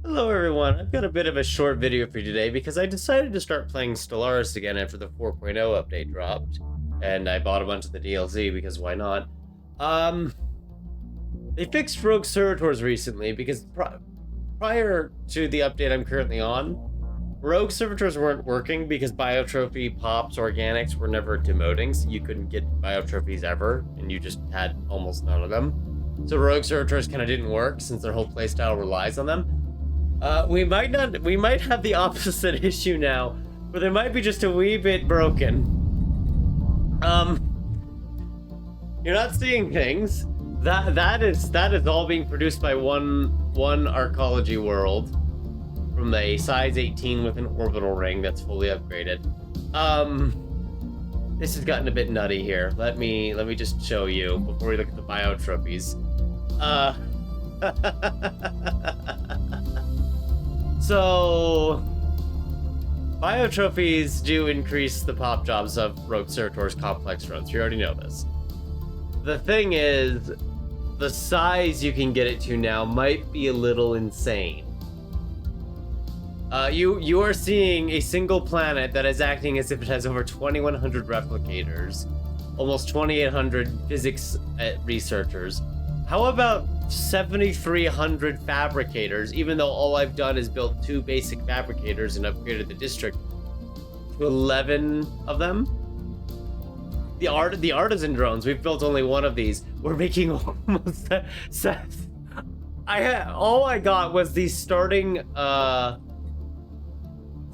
Hello everyone, I've got a bit of a short video for you today because I decided to start playing Stellaris again after the 4.0 update dropped. And I bought a bunch of the DLC because why not? They fixed Rogue Servitors recently because prior to the update I'm currently on, Rogue Servitors weren't working because biotrophy, pops, organics were never demoting, so you couldn't get biotrophies ever, and you just had almost none of them. So Rogue Servitors kind of didn't work since their whole playstyle relies on them. We might have the opposite issue now, but they might be just a wee bit broken. You're not seeing things. That is all being produced by one arcology world from a size 18 with an orbital ring that's fully upgraded. This has gotten a bit nutty here. Let me just show you before we look at the biotrophies. So, biotrophies do increase the pop jobs of Rogue Servitors complex runs. You already know this. The thing is, the size you can get it to now might be a little insane. You are seeing a single planet that is acting as if it has over 2,100 replicators, almost 2,800 physics researchers. How about 7,300 fabricators, even though all I've done is built 2 basic fabricators and upgraded the district to 11 of them? The artisan drones, we've built only 1 of these. We're making almost all I got was the starting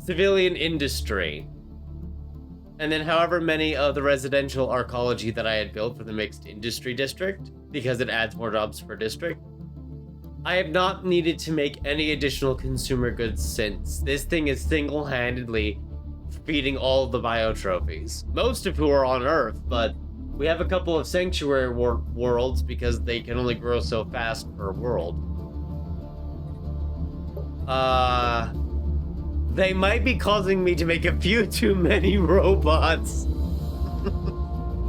civilian industry. And then however many of the residential arcology that I had built for the mixed industry district, because it adds more jobs per district. I have not needed to make any additional consumer goods since. This thing is single-handedly feeding all of the biotrophies, most of who are on Earth, but we have a couple of sanctuary worlds because they can only grow so fast per world. They might be causing me to make a few too many robots.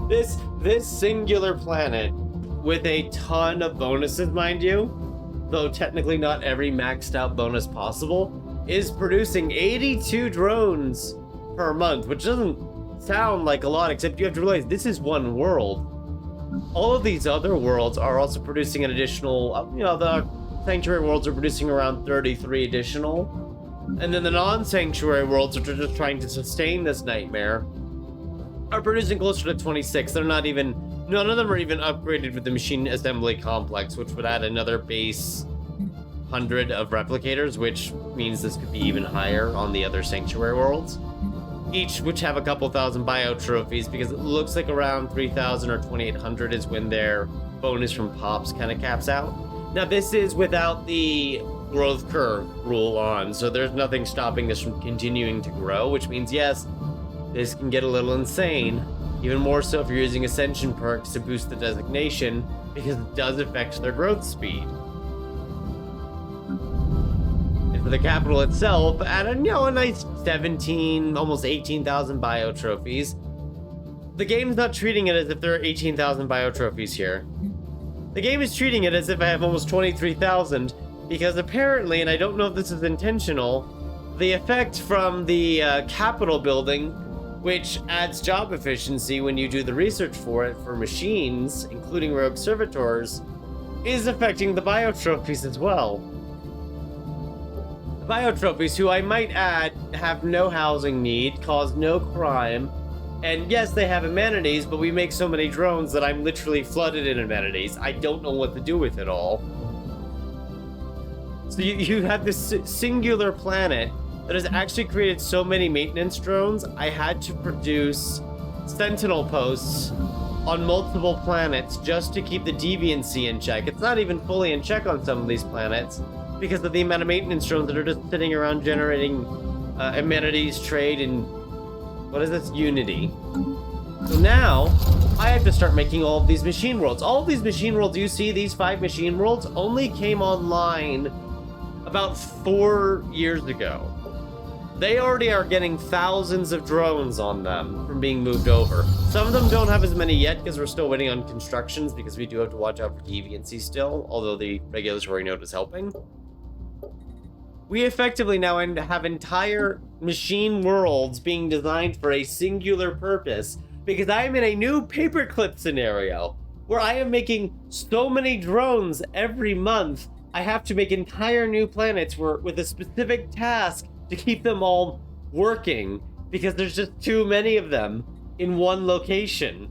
This singular planet, with a ton of bonuses, mind you, though technically not every maxed out bonus possible, is producing 82 drones per month, which doesn't sound like a lot, except you have to realize this is one world. All of these other worlds are also producing an additional, the sanctuary worlds are producing around 33 additional. And then the non-sanctuary worlds, which are just trying to sustain this nightmare, are producing closer to 26. None of them are even upgraded with the machine assembly complex, which would add another base 100 of replicators, which means this could be even higher on the other sanctuary worlds. Each which have a couple thousand biotrophies, because it looks like around 3,000 or 2,800 is when their bonus from pops kind of caps out. Now this is without the growth curve rule on, so there's nothing stopping this from continuing to grow, which means yes, this can get a little insane, even more so if you're using ascension perks to boost the designation, because it does affect their growth speed. And for the capital itself, at a nice 17, almost 18,000 biotrophies. The game's not treating it as if there are 18,000 biotrophies here. The game is treating it as if I have almost 23,000, because apparently, and I don't know if this is intentional, the effect from the capital building, which adds job efficiency when you do the research for it for machines, including Rogue Servitors, is affecting the biotrophies as well. The biotrophies, who I might add, have no housing need, cause no crime, and yes, they have amenities, but we make so many drones that I'm literally flooded in amenities. I don't know what to do with it all. So you have this singular planet that has actually created so many maintenance drones, I had to produce sentinel posts on multiple planets just to keep the deviancy in check. It's not even fully in check on some of these planets because of the amount of maintenance drones that are just sitting around generating amenities, trade, and what is this? Unity. So now, I have to start making all of these machine worlds. All of these machine worlds you see, these 5 machine worlds, only came online about 4 years ago. They already are getting thousands of drones on them from being moved over. Some of them don't have as many yet because we're still waiting on constructions because we do have to watch out for deviancy still, although the regulatory note is helping. we effectively now have entire machine worlds being designed for a singular purpose, because I am in a new paperclip scenario where I am making so many drones every month. I have to make entire new planets with a specific task to keep them all working, because there's just too many of them in one location.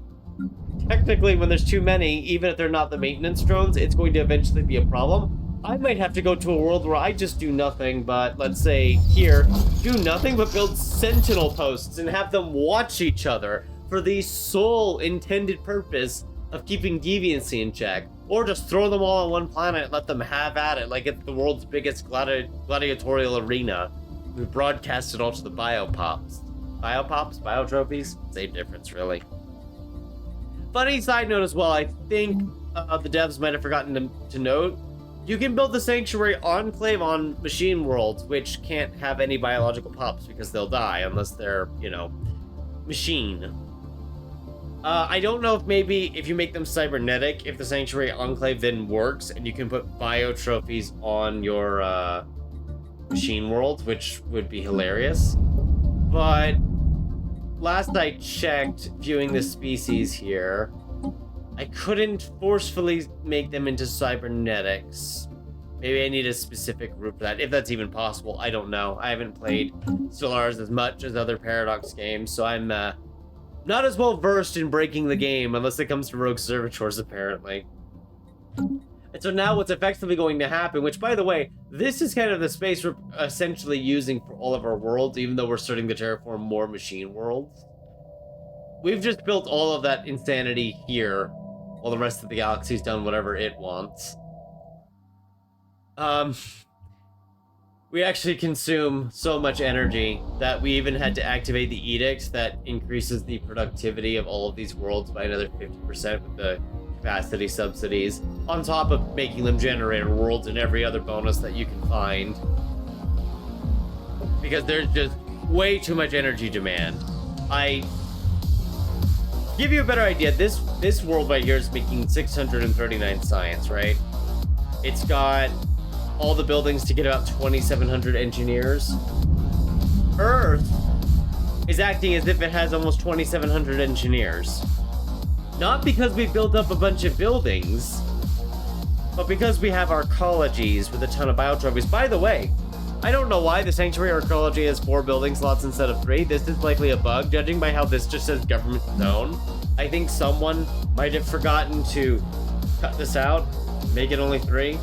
Technically, when there's too many, even if they're not the maintenance drones, it's going to eventually be a problem. I might have to go to a world where I just do nothing but, let's say here, do nothing but build sentinel posts and have them watch each other for the sole intended purpose of keeping deviancy in check. Or just throw them all on one planet and let them have at it like it's the world's biggest gladiatorial arena. We broadcast it all to the biopops. Biopops? Biotrophies? Same difference, really. Funny side note as well, I think the devs might have forgotten to note, you can build the Sanctuary Enclave on machine worlds, which can't have any biological pops because they'll die unless they're, machine. I don't know if maybe if you make them cybernetic, if the Sanctuary Enclave then works and you can put biotrophies on your machine worlds, which would be hilarious. But last I checked, viewing the species here, I couldn't forcefully make them into cybernetics. Maybe I need a specific route for that, if that's even possible. I don't know. I haven't played Stellaris as much as other Paradox games, so I'm not as well versed in breaking the game, unless it comes to Rogue Servitors, apparently. And so now what's effectively going to happen, which, by the way, this is kind of the space we're essentially using for all of our worlds, even though we're starting to terraform more machine worlds. We've just built all of that insanity here, while the rest of the galaxy's done whatever it wants. We actually consume so much energy that we even had to activate the edict that increases the productivity of all of these worlds by another 50% with the capacity subsidies, on top of making them generator worlds and every other bonus that you can find. Because there's just way too much energy demand. I give you a better idea, this world right here is making 639 science, right? It's got all the buildings to get about 2,700 engineers. Earth is acting as if it has almost 2,700 engineers. Not because we built up a bunch of buildings, but because we have arcologies with a ton of biotrophies. By the way, I don't know why the Sanctuary Arcology has 4 building slots instead of 3. This is likely a bug, judging by how this just says government zone. I think someone might have forgotten to cut this out, make it only 3.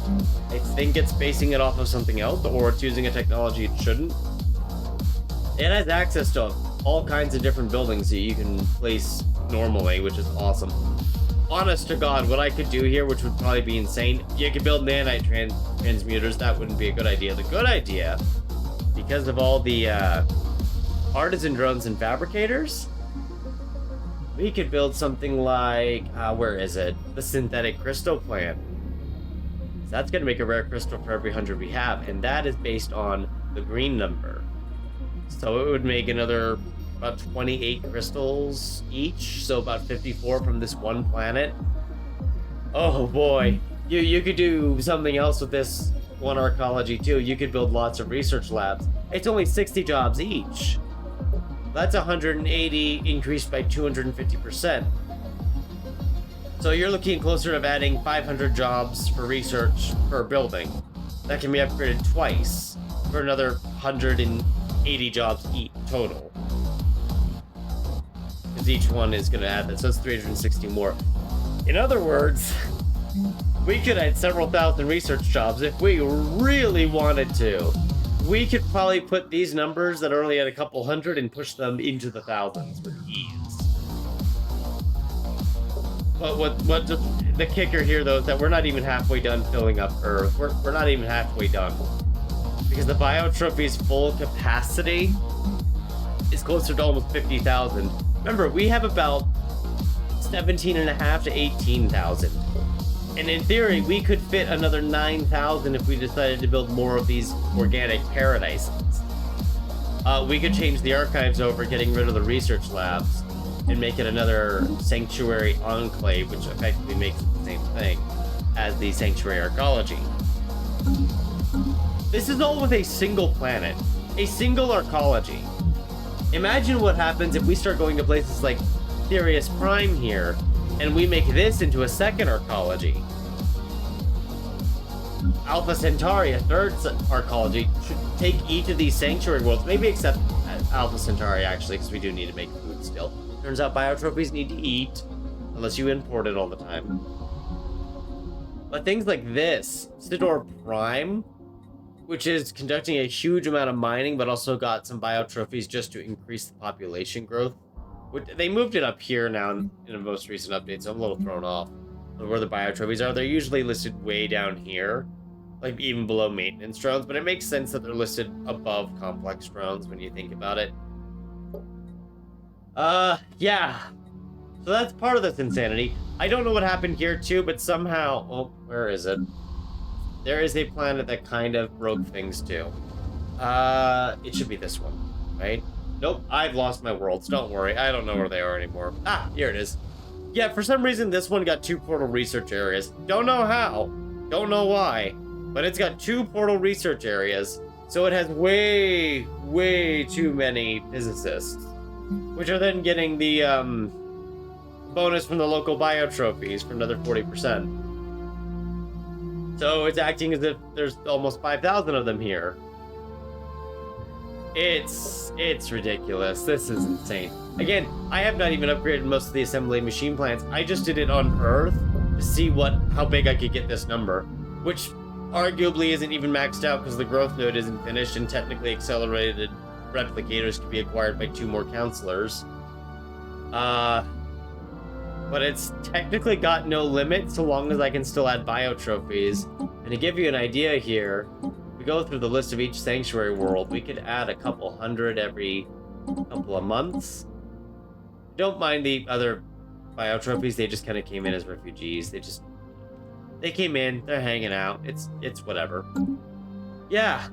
I think it's basing it off of something else, or it's using a technology it shouldn't. It has access to all kinds of different buildings that you can place normally, which is awesome. Honest to God, what I could do here, which would probably be insane, you could build nanite transmuters. That wouldn't be a good idea. The good idea, because of all the artisan drones and fabricators, we could build something like, where is it? The synthetic crystal plant. So that's going to make a rare crystal for every 100 we have, and that is based on the green number. So it would make another about 28 crystals each, so about 54 from this one planet. Oh boy, you could do something else with this one arcology too. You could build lots of research labs. It's only 60 jobs each. That's 180 increased by 250%. So you're looking closer to adding 500 jobs for research per building. That can be upgraded twice for another 180 jobs each total. Because each one is going to add that, so it's 360 more. In other words, we could add several thousand research jobs if we really wanted to. We could probably put these numbers that are only at a couple hundred and push them into the thousands with ease. But what the kicker here, though, is that we're not even halfway done filling up Earth. We're not even halfway done. Because the biotrophy's full capacity is closer to almost 50,000. Remember, we have about 17,500 to 18,000. And in theory, we could fit another 9,000 if we decided to build more of these organic paradises. We could change the archives over, getting rid of the research labs, and make it another Sanctuary Enclave, which effectively makes it the same thing as the Sanctuary Arcology. This is all with a single planet, a single arcology. Imagine what happens if we start going to places like Sirius Prime here, and we make this into a second arcology. Alpha Centauri, a third arcology, should take each of these sanctuary worlds, maybe except Alpha Centauri actually, because we do need to make food still. Turns out biotrophies need to eat, unless you import it all the time. But things like this, Sidor Prime, which is conducting a huge amount of mining, but also got some biotrophies just to increase the population growth. They moved it up here now in the most recent update, so I'm a little thrown off where the biotrophies are. They're usually listed way down here, like even below maintenance drones, but it makes sense that they're listed above complex drones when you think about it. Yeah. So that's part of this insanity. I don't know what happened here too, but somehow, oh, where is it? There is a planet that kind of broke things too. It should be this one, right? Nope, I've lost my worlds. Don't worry, I don't know where they are anymore. Ah, here it is. Yeah, for some reason this one got 2 portal research areas. Don't know how, don't know why, but it's got 2 portal research areas, so it has way too many physicists, which are then getting the bonus from the local biotrophies for another 40%. So it's acting as if there's almost 5,000 of them here. It's ridiculous. This is insane. Again, I have not even upgraded most of the assembly machine plants. I just did it on Earth to see how big I could get this number, which arguably isn't even maxed out because the growth node isn't finished and technically accelerated replicators can be acquired by 2 more counselors. But it's technically got no limit so long as I can still add biotrophies. And to give you an idea here, we go through the list of each sanctuary world, we could add a couple hundred every couple of months. Don't mind the other biotrophies, they just kind of came in as refugees. They came in, they're hanging out, it's whatever. Yeah.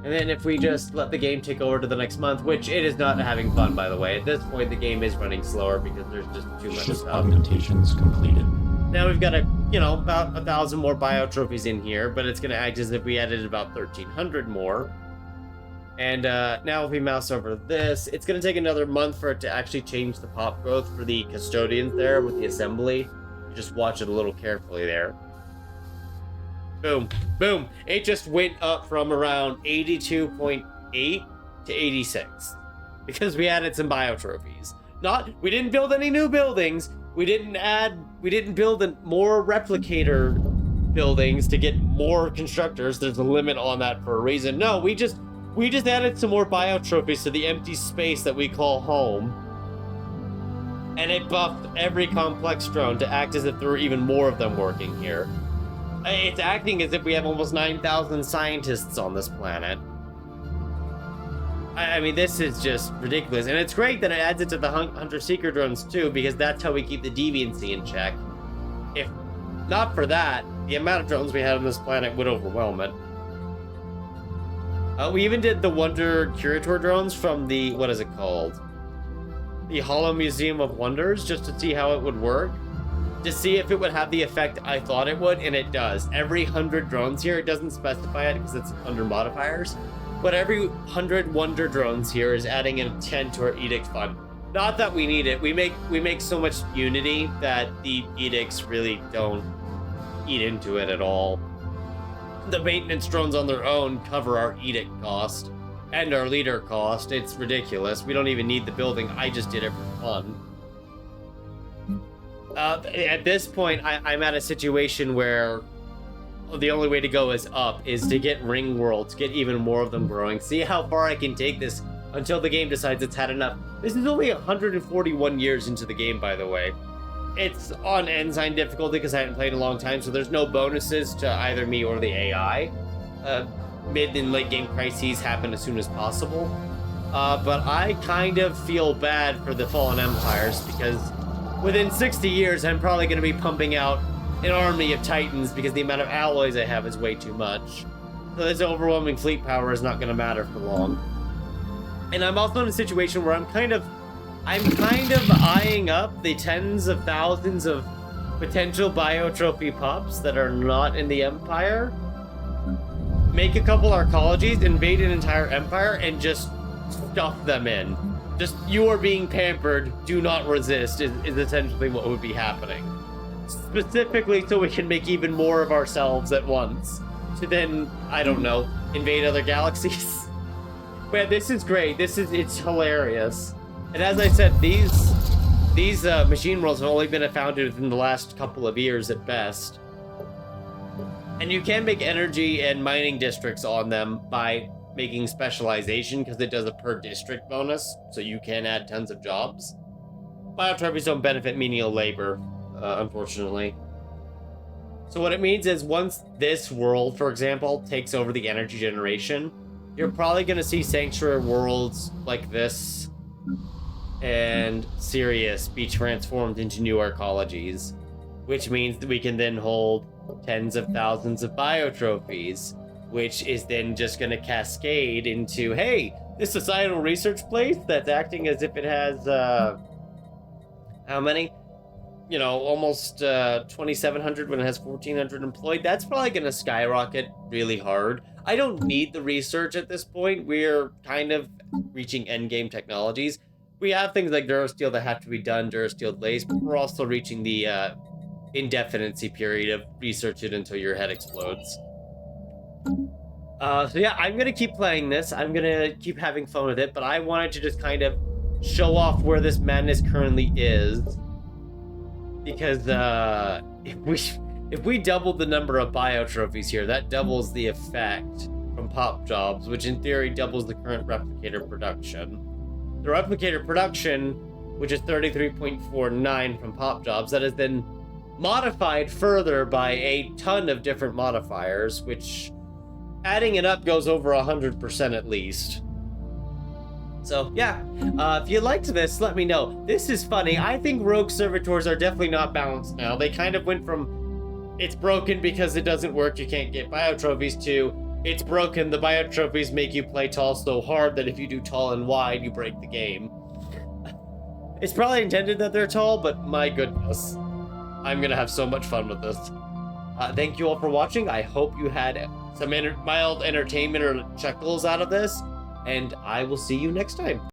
And then if we just let the game take over to the next month, which it is not having fun, by the way. At this point, the game is running slower because there's just too much stuff. Augmentations completed. Now we've got about 1,000 more biotrophies in here, but it's going to act as if we added about 1,300 more. And now if we mouse over this, it's going to take another month for it to actually change the pop growth for the custodians there with the assembly. Just watch it a little carefully there. Boom, boom. It just went up from around 82.8 to 86 because we added some biotrophies. We didn't build any new buildings. We didn't build more replicator buildings to get more constructors. There's a limit on that for a reason. No, we just added some more biotrophies to the empty space that we call home. And it buffed every complex drone to act as if there were even more of them working here. It's acting as if we have almost 9,000 scientists on this planet. I mean, this is just ridiculous. And it's great that it adds it to the Hunter-Seeker drones, too, because that's how we keep the deviancy in check. If not for that, the amount of drones we had on this planet would overwhelm it. We even did the Wonder Curator drones from the, what is it called? The Hollow Museum of Wonders, just to see how it would work. To see if it would have the effect I thought it would, and it does. Every 100 drones here, it doesn't specify it because it's under modifiers, but every 100 Wonder drones here is adding a 10 to our Edict fund. Not that we need it. We make so much Unity that the Edicts really don't eat into it at all. The maintenance drones on their own cover our Edict cost and our leader cost. It's ridiculous. We don't even need the building. I just did it for fun. At this point, I'm at a situation where the only way to go is up, is to get ring worlds, get even more of them growing, see how far I can take this until the game decides it's had enough. This is only 141 years into the game, by the way. It's on Ensign difficulty because I haven't played in a long time, so there's no bonuses to either me or the AI. Mid and late game crises happen as soon as possible. But I kind of feel bad for the Fallen Empires because within 60 years, I'm probably going to be pumping out an army of Titans because the amount of alloys I have is way too much. So this overwhelming fleet power is not going to matter for long. And I'm also in a situation where I'm kind of eyeing up the tens of thousands of potential biotrophy pops that are not in the Empire. make a couple arcologies, invade an entire empire, and just stuff them in. Just, you are being pampered, do not resist, is essentially what would be happening. Specifically so we can make even more of ourselves at once. To then, I don't know, invade other galaxies. But this is great. It's hilarious. And as I said, these machine worlds have only been founded within the last couple of years at best. And you can make energy and mining districts on them by making specialization, because it does a per district bonus, so you can add tons of jobs. Biotrophies don't benefit menial labor, unfortunately. So what it means is once this world, for example, takes over the energy generation, you're probably going to see sanctuary worlds like this and Sirius be transformed into new arcologies, which means that we can then hold tens of thousands of biotrophies, which is then just going to cascade into, hey, this societal research place that's acting as if it has, how many? You know, almost 2,700 when it has 1,400 employed. That's probably going to skyrocket really hard. I don't need the research at this point. We're kind of reaching endgame technologies. We have things like Durasteel that have to be done, Durasteel Lace, but we're also reaching the indefinitency period of research it until your head explodes. So yeah, I'm going to keep playing this. I'm going to keep having fun with it, but I wanted to just kind of show off where this madness currently is. Because if we double the number of biotrophies here, that doubles the effect from pop jobs, which in theory doubles the current replicator production. The replicator production, which is 33.49 from pop jobs, that has been modified further by a ton of different modifiers, which adding it up goes over 100% at least. So yeah, if you liked this, let me know. This is funny. I think Rogue Servitors are definitely not balanced now. They kind of went from it's broken because it doesn't work, you can't get biotrophies, to it's broken, the biotrophies make you play tall so hard that if you do tall and wide, you break the game. It's probably intended that they're tall, but my goodness. I'm gonna have so much fun with this. Thank you all for watching. I hope you had some mild entertainment or chuckles out of this. And I will see you next time.